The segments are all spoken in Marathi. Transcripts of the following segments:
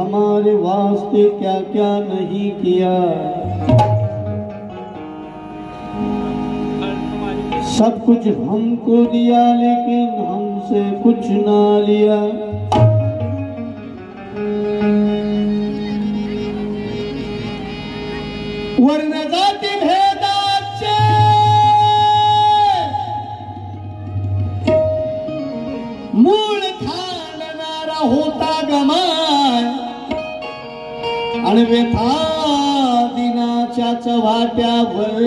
हमारे वास्ते क्या क्या नहीं किया। सब कुछ हमको दिया लेकिन हमसे कुछ ना लिया। वर्ण जाती भेदाचे मूळ खाणणारा होता गमाय आणि व्यथा दिनाच्या चव्हाट्यावर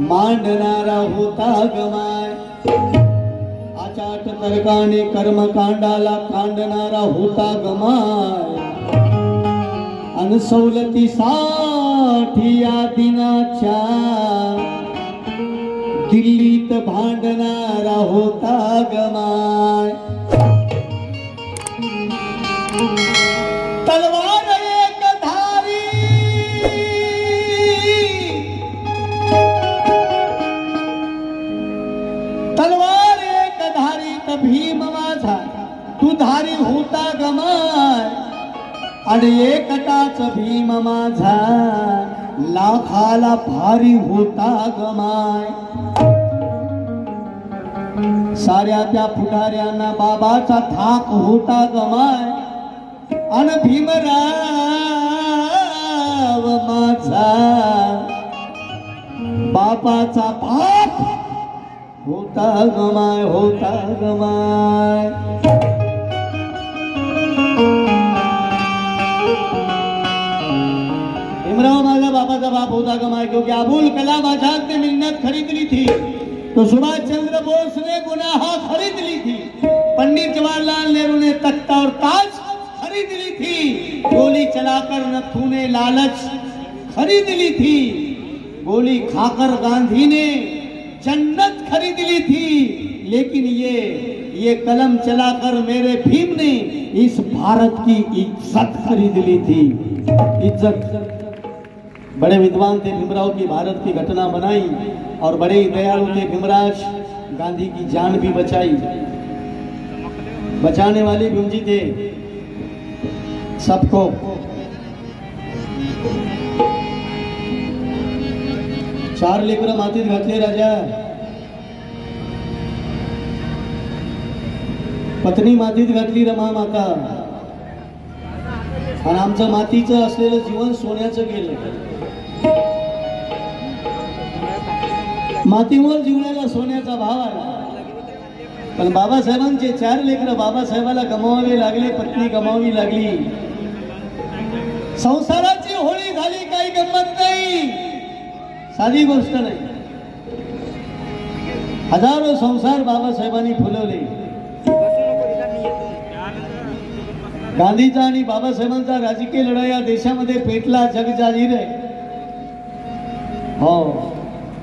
मांडणारा होता गमाय। आचाट तर्काने कर्मकांडाला कांडणारा होता गमाय आणि सवलतीसाठी या दिनाच्या दिल्लीत भांडणारा होता गमाय। तलवार एक धारी तलवार एक धारी तर भीम माझा तू धारी होता गमाय आणि एकटाच भीम माझा लाखाला भारी होता गमाय। साऱ्या त्या पुढाऱ्यांना बाबाचा धाक होता गमाय आणि भीमराव माझा बापाचा बाप होता गमाय होता गमाय। भीमराव माझा बापाचा बाप होता गमाय क्योंकि अबुल कलाम आजाद ने मिन्नत खरीद ली थी तो सुभाष चंद्र बोस ने गुनाह खरीद ली थी। पंडित जवाहरलाल नेहरू ने तख्ता और ताज खरीद ली थी। गोली चलाकर नथु ने लालच खरीद ली थी। गोली खाकर गांधी ने जन्नत खरीद ली थी। लेकिन ये कलम चलाकर मेरे भीम ने इस भारत की इज्जत खरीद ली थी। इज्जत। बड़े विद्वान थे भीमराव की भारत की घटना बनाई और बड़े ही दयालु थे भीमराज। गांधी की जान भी बचाई। बचाने वाले भीम जी थे सबको। चार लेकरं मातीत घातले राजा। पत्नी मातीत घातली रमा माता आणि आमचं मातीचं असलेलं जीवन सोन्याचं गेलं। मातीवर जीवनाला सोन्याचा भाव आला पण बाबासाहेबांचे चार लेकरं बाबासाहेबाला गमावावे लागले। पत्नी गमावी लागली। संसाराची होळी झाली काही गंमत नाही साधी गोष्ट नाही। हजारो संसार बाबासाहेबांनी फुलवले। गांधीचा आणि बाबासाहेबांचा राजकीय लढा या देशामध्ये पेटला जग जाहीर आहे। हो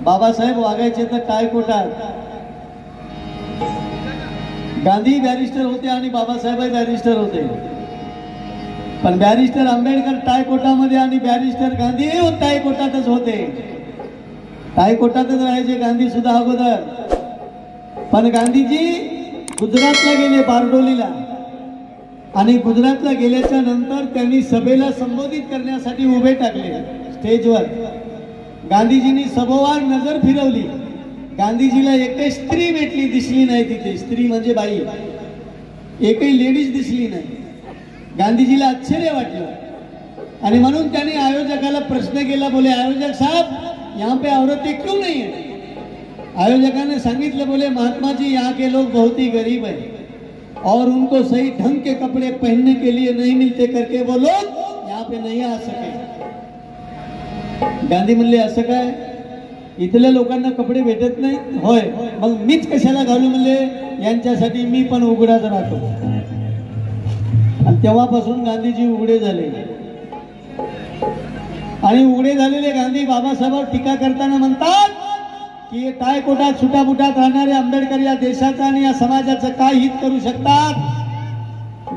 बाबासाहेब वागायचे तर काय कोटात। गांधी बॅरिस्टर होते आणि बाबासाहेब बॅरिस्टर होते पण बॅरिस्टर आंबेडकर टायकोटामध्ये आणि बॅरिस्टर गांधी टायकोटातच होते। टायकोटातच राहायचे गांधी सुद्धा अगोदर। पण गांधीजी गुजरातला गेले बारडोलीला आणि गुजरातला गेल्याच्या नंतर त्यांनी सभेला संबोधित करण्यासाठी उभे टाकले स्टेजवर। गांधीजींनी सभोवार नजर फिरवली। गांधीजीला एकही स्त्री भेटली दिसली नाही तिथे। स्त्री म्हणजे बाई एकही लेडीज दिसली नाही। गांधीजीला आश्चर्य वाटलं आणि म्हणून त्यांनी आयोजकाला प्रश्न केला। बोले आयोजक साहब यहाँ पे औरतें क्यों नहीं है। आयोजकाने सांगितलं बोले महात्मा जी यहाँ के लोग बहुत ही गरीब हैं और उनको सही ढंग के कपड़े पहनने के लिए नहीं मिलते करके वो लोग यहाँ पे नहीं आ सके। गांधी म्हणले असं काय इथल्या लोकांना कपडे भेटत नाही होय मग मीच कशाला घालू म्हणले यांच्यासाठी मी पण उघडाच राहतो। आणि तेव्हापासून गांधीजी उघडे झाले आणि उघडे झालेले गांधी बाबासाहेबांवर टीका करताना म्हणतात की टायकोटात सुटाबुटात राहणारे आंबेडकर या देशाचा आणि या समाजाचं काय हित करू शकतात।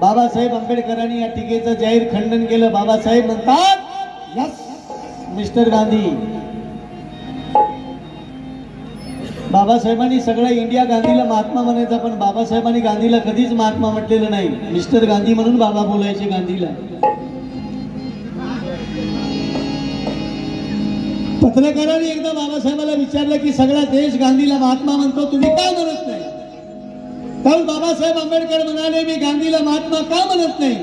बाबासाहेब आंबेडकरांनी या टीकेचं जाहीर खंडन केलं। बाबासाहेब म्हणतात यस मिस्टर गांधी बाबासाहेबांनी सगळ्या इंडिया गांधीला महात्मा म्हणायचा, पण बाबासाहेबांनी गांधीला कधीच महात्मा म्हटलेलं नाही. मिस्टर गांधी म्हणून बाबा बोलायचे गांधीला. पत्रकारांनी एकदा बाबासाहेबाला विचारलं की सगळा देश गांधीला महात्मा म्हणतो, तुम्ही का म्हणत नाही? तर बाबासाहेब आंबेडकर म्हणाले, मी गांधीला महात्मा का म्हणत नाही?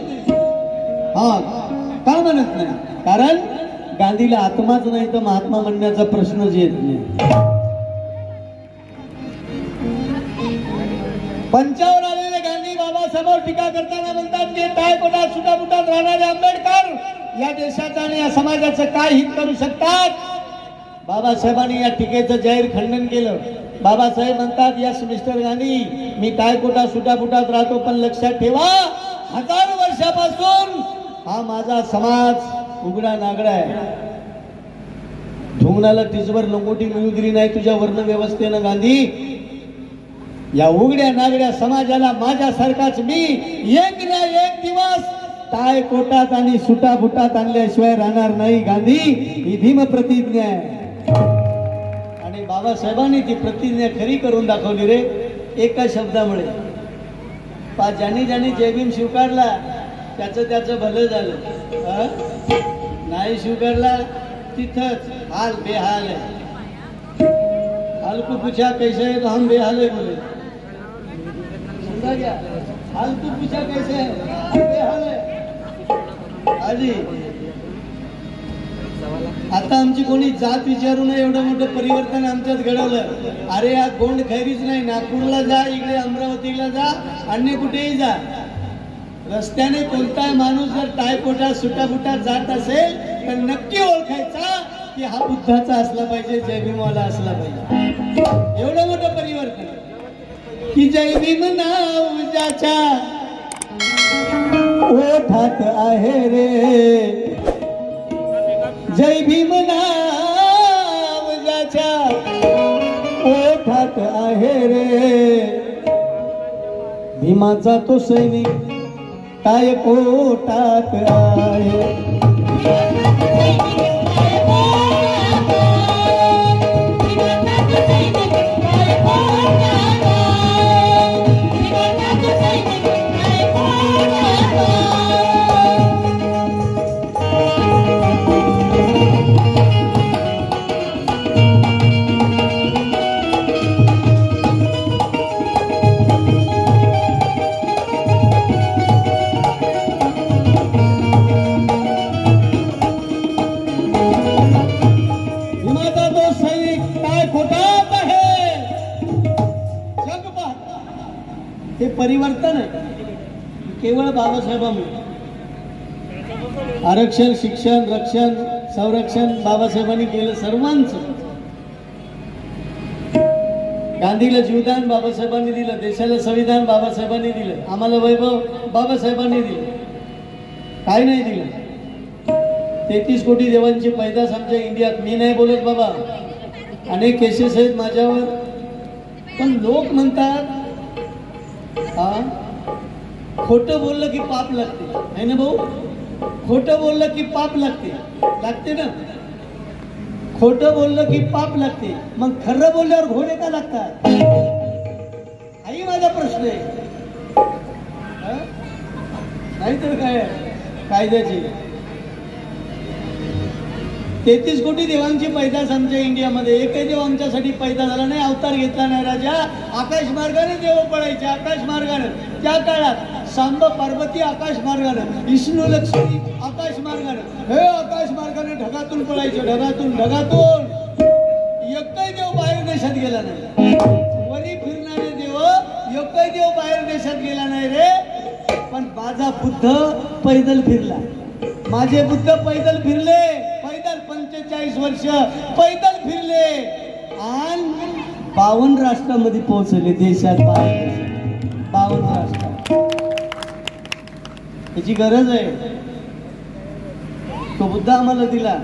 का म्हणत नाही? कारण गांधीला आत्माच नाही तर महात्मा म्हणण्याचा प्रश्नच येत नाही. पंचावर आलेले गांधी बाबासाहेबांवर टीका करताना म्हणतात की टायकोटात सुटाबुटात राहणारे आंबेडकर या देशाचं आणि या समाजाचं काय हित करू शकतात? बाबासाहेबांनी या टीकेचं जाहीर खंडन केलं. बाबासाहेब म्हणतात, यस मिस्टर गांधी, मी टायकोटा सुटाबुटात राहतो, पण लक्षात ठेवा, हजारो वर्षापासून हा माझा समाज उघडा नागडा आहे. ढोंगणाला टिचभर लंगोटी मिळू दिली नाही तुझ्या वर्ण व्यवस्थेनं गांधी. या उघड्या नागड्या समाजाला माझ्यासारखाच मी एक ना एक दिवस टाय कोटात आणि सुटाबुटात आणल्याशिवाय राहणार नाही गांधी. ही भीम प्रतिज्ञा आहे. आणि बाबासाहेबांनी ती प्रतिज्ञा खरी करून दाखवली रे, एका शब्दामुळे. ज्यांनी ज्यांनी जय भीम स्वीकारला त्याचं भलं झालं. नाही स्वीकारला तिथंच हाल बेहाल है. हाल को पूछा कैसे है तो हम बेहाल है बोले. समझा क्या? हाल को पूछा कैसे है, बेहाल है. आजी आता आमची कोणी जात विचारू नये एवढं मोठं परिवर्तन आमच्यात घडवलं. अरे या गोंड खैरीच नाही, नागपूरला जा, इकडे अमरावतीला जा, अन्य कुठेही जा, रस्त्याने कोणताही माणूस जर टायकोटा सुटाबुटात जात असेल तर नक्की ओळखायचा की हा बुद्धाचा असला पाहिजे, जय भीमवाला असला पाहिजे. एवढं मोठं परिवर्तन की जय भीम नाव ज्याच्या ओठात आहे रे, जय भीम नाव ज्याच्या ओठात आहे रे, भीमाचा तो सैनिक काय कोटात आहे. परिवर्तन आहे केवळ बाबासाहेबांमुळे. आरक्षण, शिक्षण, रक्षण, संरक्षण बाबासाहेबांनी केलं सर्वांचं. गांधीला जीवदान बाबासाहेबांनी दिलं, देशाला संविधान बाबासाहेबांनी दिलं, आम्हाला वैभव बाबासाहेबांनी दिलं. काय नाही दिलं? 33 कोटी देवांची पैदास आमच्या इंडियात. मी नाही बोलत बाबा, अनेक केसेस आहेत माझ्यावर, पण लोक म्हणतात खोटं बोललं की पाप लागते. है ना भाऊ? खोटं बोललं की पाप लागते ना. खोटं बोललं की पाप लागते, मग खरं बोलल्यावर घोडे का लागतात? हाही माझा प्रश्न आहे. नाहीतर काय कायद्याची 33 कोटी देवांची पैदास आमच्या इंडियामध्ये. एकही देव आमच्यासाठी पैदा झाला नाही, अवतार घेतला नाही. राजा आकाश मार्गाने देव पळायचे, आकाश मार्गाने. त्या काळात सांब पार्वती आकाश मार्गाने, विष्णू लक्ष्मी आकाश मार्गाने, हे आकाश मार्गाने ढगातून पळायचे. ढगातून एकही देव बाहेर देशात गेला नाही. वरी फिरणारे देव एकही देव बाहेर देशात गेला नाही रे. पण माझा बुद्ध पैदल फिरला. माझे बुद्ध पैदल फिरले, 45 वर्ष पैदल फिरले आणि 52 राष्ट्रांमध्ये पोहोचले. देशात 52 राष्ट्र. याची गरज आहे. तो बुद्ध आम्हाला दिला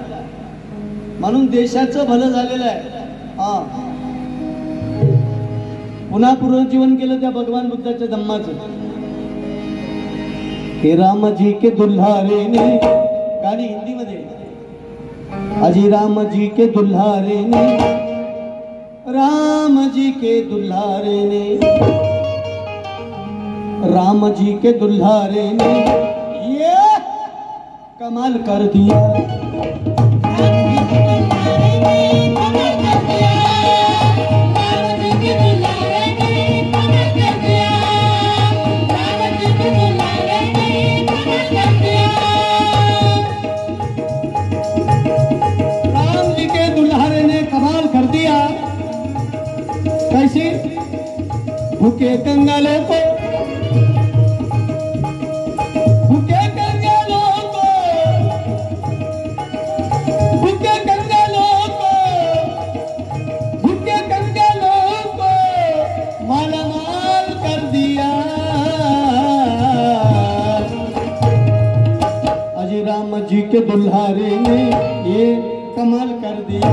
म्हणून देशाचं भलं झालेलं आहे. पुन्हा पुनर्जीवन केलं त्या भगवान बुद्धाच्या धम्माचं. हे रामजी के दुल्हारे ने, गाणी हिंदी मध्ये, अजी राम जी के दुल्हारे ने राम जी के दुल्हारे ने, राम जी के दुल्हारे ने ये कमाल कर दिया। कैसे भूखे कंगालों को, भूखे कंगालों को, भूखे कंगालों को, भूखे कंगालों को मालामाल कर दिया। अजय राम जी के दुल्हारे ने ये कमाल कर दिया।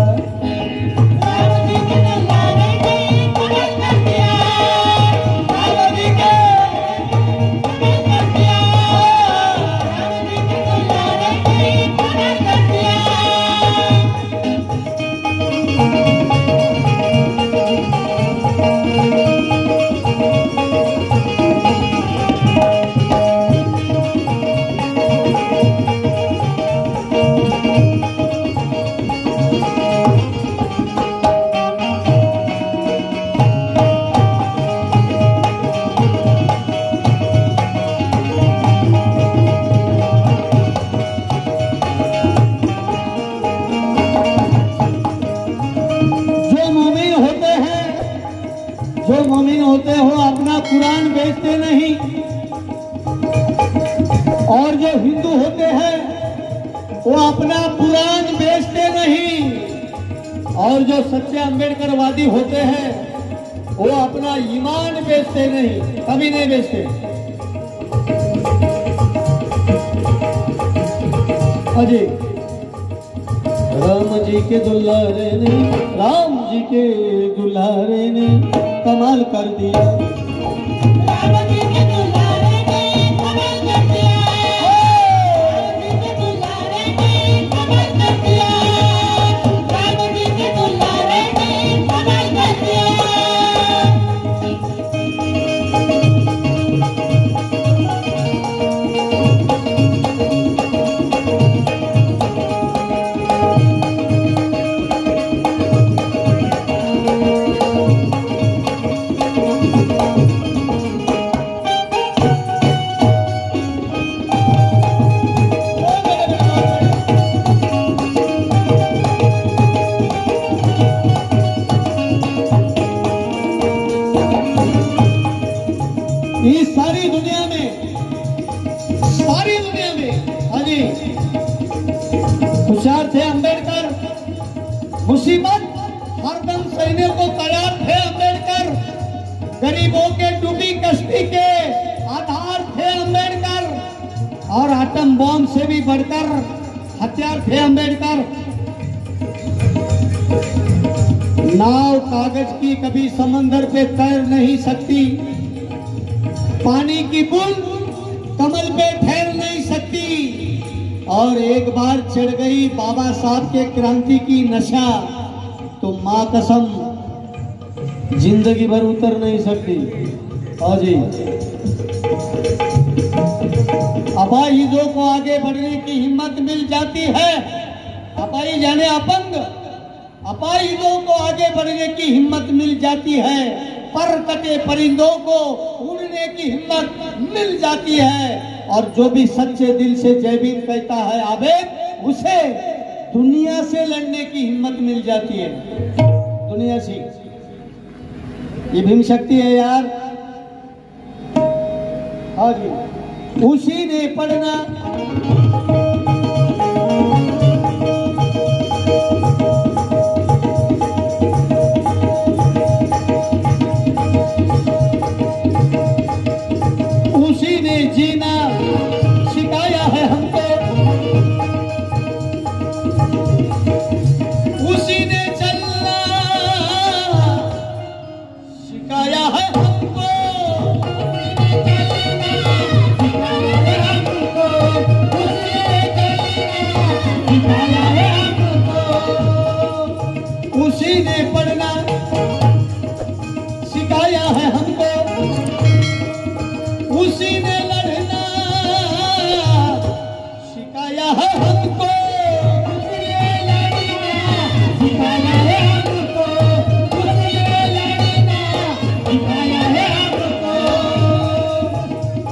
जो मोमिन होते हो अपना कुरान बेचते नहीं, और जो हिंदू होते हैं वो अपना कुरान बेचते नहीं, और जो सच्चे अम्बेडकरवादी होते हैं वो अपना ईमान बेचते नहीं, कभी नहीं बेचते। अजी राम जी के दुल्हारे ने, राम जी के दुल्हारे ने कमाल कर दिया। राम जी के दुल्हारे ने कमाल कर दिया। राम जी के दुल्हारे ने कमाल कर दिया। राम जी के दुल्हारे ने कमाल कर दिया। इस सारी दुनिया में, सारी दुनिया में हाजी होशियार थे अम्बेडकर, मुसीबत हरदम सहने को तैयार थे अम्बेडकर, गरीबों के डूबी कश्ती के आधार थे अम्बेडकर, और आटम बॉम्ब से भी बढ़कर हथियार थे अम्बेडकर। नाव कागज की कभी समंदर पे तैर नहीं सकती, पानी की बूंद कमल पे ठहर नहीं सकती, और एक बार चढ़ गई बाबा साहब के क्रांति की नशा तो मां कसम जिंदगी भर उतर नहीं सकती। और जी अपाहिजों को आगे बढ़ने की हिम्मत मिल जाती है, अपाहिज यानी अपंग, अपाहिजों को आगे बढ़ने की हिम्मत मिल जाती है, पर कटे परिंदों को उड़ने की हिम्मत मिल जाती है, और जो भी सच्चे दिल से जय भीम कहता है आबेद, उसे दुनिया से लड़ने की हिम्मत मिल जाती है। दुनिया से ये भीम शक्ति है यार। हाँ जी, उसी ने पढ़ना, उसी ने जीना सिखाया है हमको, उसी ने चलना सिखाया है हमको, उसी ने उसी ने पढ़ना सिखाया है हमको, उसी ने लड़ना सिखाया है हमको, सिखाया है हमको,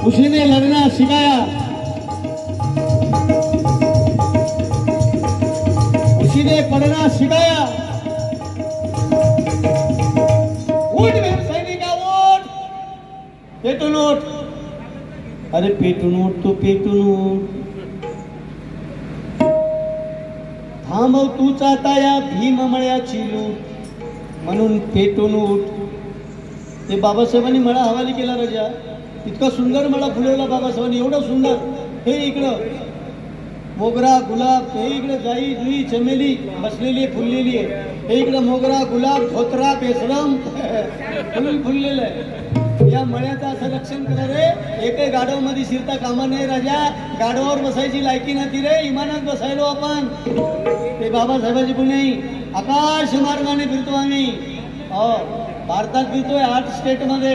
उसी ने लड़ना सिखाया, उसी ने पढ़ना सिखाया। उठ सैनिका उठ, पेटून उठ, अरे पेटून उठ तो पेटून उठ, थांबव तूच आता या भीममळ्याची लूट, म्हणून पेटून उठ. ते बाबासाहेबांनी मळा हवाली केला राजा, इतका सुंदर मळा फुलवला बाबासाहेबांनी, एवढं सुंदर. हे इकडं मोगरा गुलाब, हे इकडे जाई जुई चमेली बसलेली आहे फुललेली आहे, हे इकडे मोगरा गुलाब धोत्रा बेसरम फुललेलं आहे. या मळ्याचं असं रक्षण करा रे, एकही गाढव मध्ये शिरता कामा नाही राजा. गाढवावर बसायची लायकी नव्हती रे, इमानात बसायलो आपण. ते बाबासाहेबांची पुण्याई आकाश मार्गाने फिरतो आम्ही. हो, भारतात फिरतोय 8 स्टेटमध्ये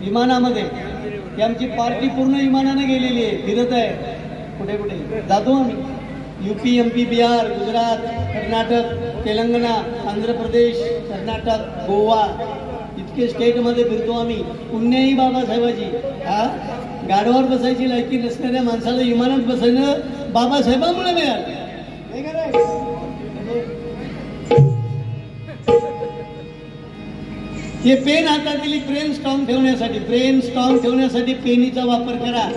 विमानामध्ये. ही आमची पार्टी पूर्ण विमानाने गेलेली आहे, फिरत आहे कुठे कुठे जातो आम्ही. यूपी MP बिहार गुजरात कर्नाटक तेलंगणा आंध्र प्रदेश कर्नाटक गोवा इतके स्टेटमध्ये फिरतो आम्ही. पुण्याही बाबासाहेबाची. हा, गाडवावर बसायची लायकी नसणाऱ्या माणसाला विमानात बसायचं बाबासाहेबांमुळे मिळालं. हे पेन हातात दिली ब्रेन स्ट्रॉंग ठेवण्यासाठी. ब्रेन स्ट्रॉंग ठेवण्यासाठी पेनीचा वापर करा.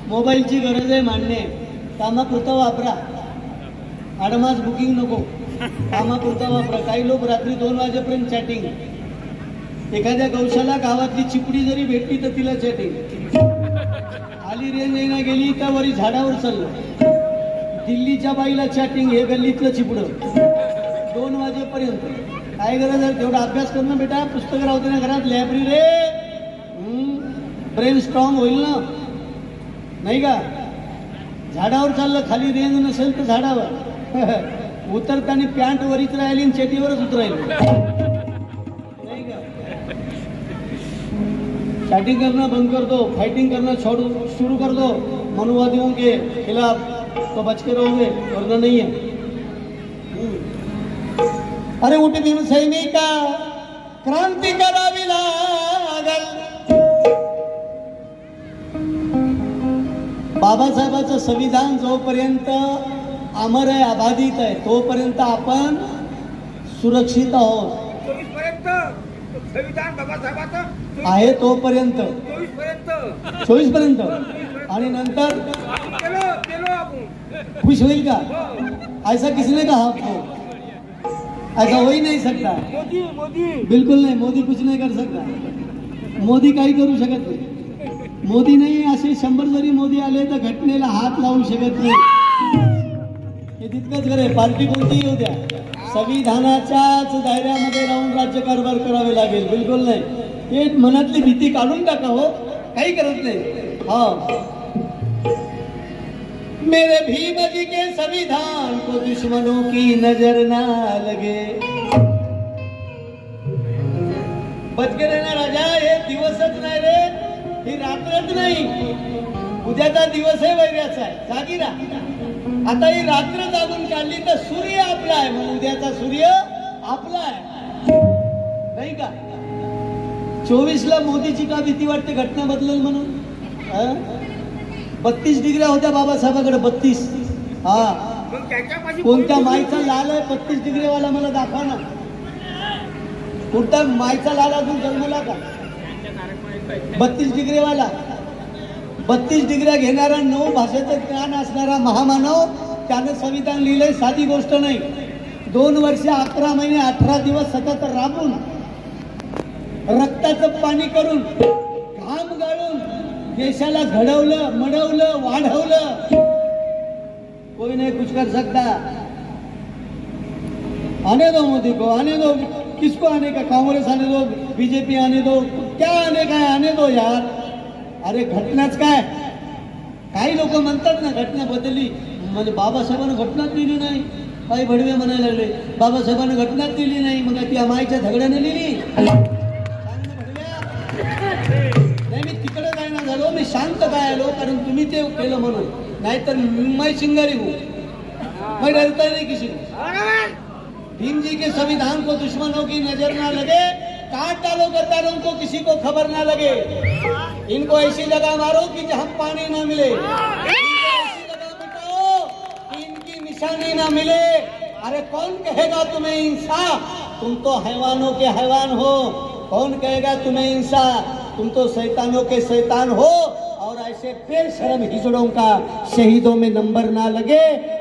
मोबाईलची गरज आहे मान्य, कामापुरता वापरा. ॲडव्हान्स बुकिंग नको, कामापुरता वापरा. काही लोक रात्री 2 वाजेपर्यंत चॅटिंग. एखाद्या गौशाला गावातली चिपडी जरी भेटली तर तिला चॅटिंग. आली रेंज येईना गेली तर वरी झाडावर चाललं. दिल्लीच्या बाईला चॅटिंग, हे गल्लीतलं चिपडं 2 वाजेपर्यंत. काय गरज आहे, तेवढा अभ्यास करणं बेटा. पुस्तकं राहते ना घरात, लायब्ररी रे. ब्रेन स्ट्रॉंग होईल ना, नाही का. झाडावर चाललं, खाली रेंज नसेल तर झाडावर उतरताना पॅन्ट वरीच राहिली आणि चेटीवरच उतरायली, नाही का. चॅटिंग करणं बंद कर दो, फाइटिंग करना शुरू कर दो. मनुवादियों के खिलाफ तो बच के रहोगे, वरना नहीं है. अरे उठ भीम सैनिका, क्रांती करावी लागल. बाबासाहेबांचं संविधान जोपर्यंत अमर आहे, अबाधित आहे, तोपर्यंत आपण सुरक्षित आहोत. 24 बाबासाहेबांचं आहे तोपर्यंत, 24 पर्यंत. आणि नंतर खुश होईल का? ऐसा किसने कहा आपको? ऐसा हो ही नहीं सकता. मोदी बिल्कुल नहीं, मोदी कुछ नहीं कर सकता. मोदी काही करू शकत नाही. मोदी नाही, असे 100 जरी मोदी आले तर घटनेला हात लावू शकत नाही. हे तितकंच करे. पार्टी कोणतीही येऊ द्या, संविधानाच्याच दायऱ्यामध्ये राहून राज्यकारभार करावे लागेल. बिलकुल नाही. हे मनातली भीती काढून टाका. हो, काही करत नाही. हा, मेरे भीम जी के संविधान को दुश्मनों की नजर ना लगे. बच के रहना राजा. हे दिवसच नाही रे, ही रात्रच नाही. उद्याचा दिवस आहे वैर्याचा आहे, जागी राहा. आता ही रात्र जागून काढली तर सूर्य आपला आहे, मग उद्याचा सूर्य आपला आहे, नाही का. 24ला मोदीची का भीती वाटते घटना बदलेल म्हणून? 32 डिग्र्या होत्या बाबासाहेबांकडे, 32. हा, कोणत्या माईचा लाल आहे 32 डिग्रीवाला? मला दाखवा ना. कोणता माईचा लाल अजून जन्मला का 32 डिग्रीवाला? 32 डिग्र्या घेणारा, 9 भाषेचं ज्ञान असणारा महामानव, त्यानं संविधान लिहिलंय. साधी गोष्ट नाही. 2 वर्ष 11 महिने 18 दिवस सतत राबून, रक्ताचं पाणी करून, घाम गाळून देशाला घडवलं, मडवलं, वाढवलं. कोई नहीं कुछ कर सकता. आने दो मोदी को, आने दो. किसको आने का? कांग्रेस आने दो, बीजेपी आने दो, क्या आने का है? आने दो यार. अरे घटनाच काय. काही लोक म्हणतात ना घटना बदलली, म्हणजे बाबासाहेबांना घटनाच दिली नाही. काही भडवे म्हणायला लागले बाबासाहेबांनी घटनाच दिली नाही, मग ती अमाईच्या झगड्याने लिहिली. नाही मी तिकडे जायना झालो, मी शांत काय आलो कारण तुम्ही ते केलं म्हणून, नाहीतर मैं चिंगारी हूँ, मैं डरता नहीं किसी को. भीम जी के संविधान को दुश्मनों की नजर ना लगे, काट डालो गद्दारों को, किसी को खबर ना लगे. इनको ऐसी जगह मारो कि जहां पानी ना मिले, ऐसी जगह बिठाओ कि इनकी निशानी ना मिले. अरे कौन कहेगा तुम्हें इंसाफ, तुम तो हैवानों के हैवान हो. कौन कहेगा तुम्हें इंसाफ, तुम तो शैतानों के शैतान हो. और ऐसे बेशरम हिजड़ों का शहीदों में नंबर ना लगे,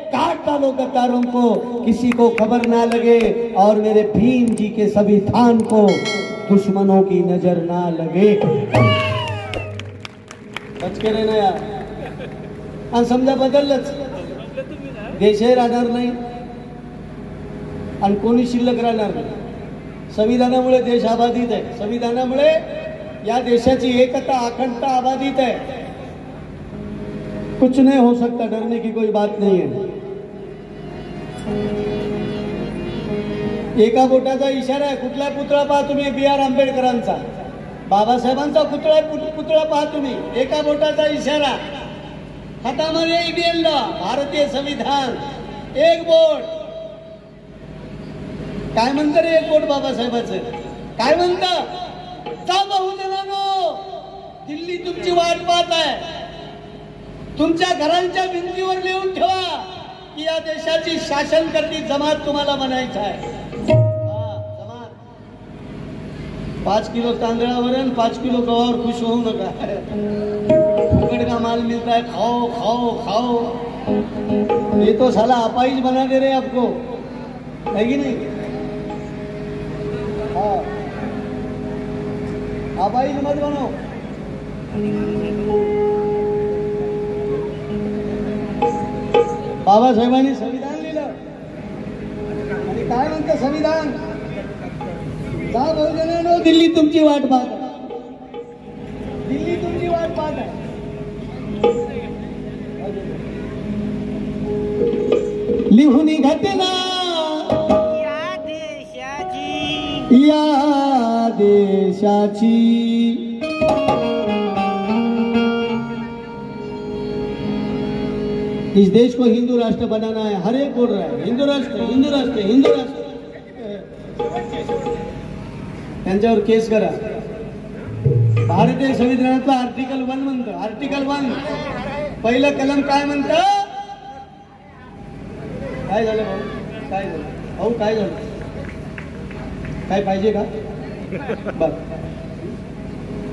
काट डालो गद्दारों को, किसी को खबर ना लगे. और मेरे भीम जी के संविधान को दुश्मनों की नजर ना लगे. बच के रहना यार. आणि समजा बदललंच, देशही राहणार नाही आणि कोणी शिल्लक राहणार नाही. संविधानामुळे देश अबाधित आहे. संविधानामुळे या देशाची एकता अखंडता अबाधित है. कुछ नहीं हो सकता, डरने की कोई बात नहीं है. एका बोटाचा इशारा आहे. कुठला पुतळा पहा तुम्ही, बी.आर. आंबेडकरांचा, बाबासाहेबांचा पुतळा पहा तुम्ही, एका बोटाचा इशारा. हातामध्ये ईबीएल भारतीय संविधान, एक बोट. काय म्हणतं रे एक बोट बाबासाहेबाचं, काय म्हणतं? का बहुजनांनो, दिल्ली तुमची वाट पाहत आहे. तुमच्या घरांच्या भिंतीवर लिहून ठेवा की या देशाची शासन करती जमात तुम्हाला बनायचं आहे. जमात. 5 किलो तांदळावर आणि 5 किलो गव्हावर खुश होऊ नका. फुकट का माल मिलता है, खाओ खाओ खाओ. ये तो साला अपाहिज बना दे रहे आपको, है कि नहीं? हाँ, अपाहिज मत बनो. बाबासाहेबांनी संविधान लिहिलं आणि काय म्हणतं संविधान? जा बहुजनांनो, दिल्ली तुमची वाट पाहत आहे. दिल्ली तुमची वाट पाहत आहे. लिहून घटना या देशाची, इस देश को हिंदू राष्ट्र बनाना है. हर एक बोल रहा है हिंदू राष्ट्र, हिंदू राष्ट्र, हिंदू राष्ट्र. त्यांच्यावर केस करा. भारतीय संविधानातलं आर्टिकल 1 म्हणतं, आर्टिकल 1 पहिलं कलम काय म्हणतं? काय झालं भाऊ, काय झालं भाऊ, काय झालं, काय पाहिजे का?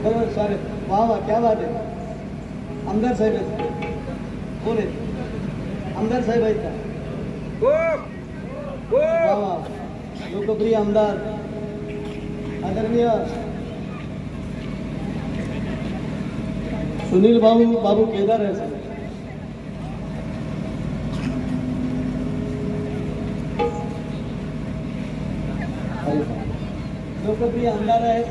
बरोबर सॉरी, वा वा, क्या बात आहे. आमदार साहेब आहेत, कोण आहेत? आमदार साहेब आहेत का? वा वा, लोकप्रिय आमदार, आदरणीय सुनील बाबू केदार आहे सर. लोकप्रिय आमदार आहेत.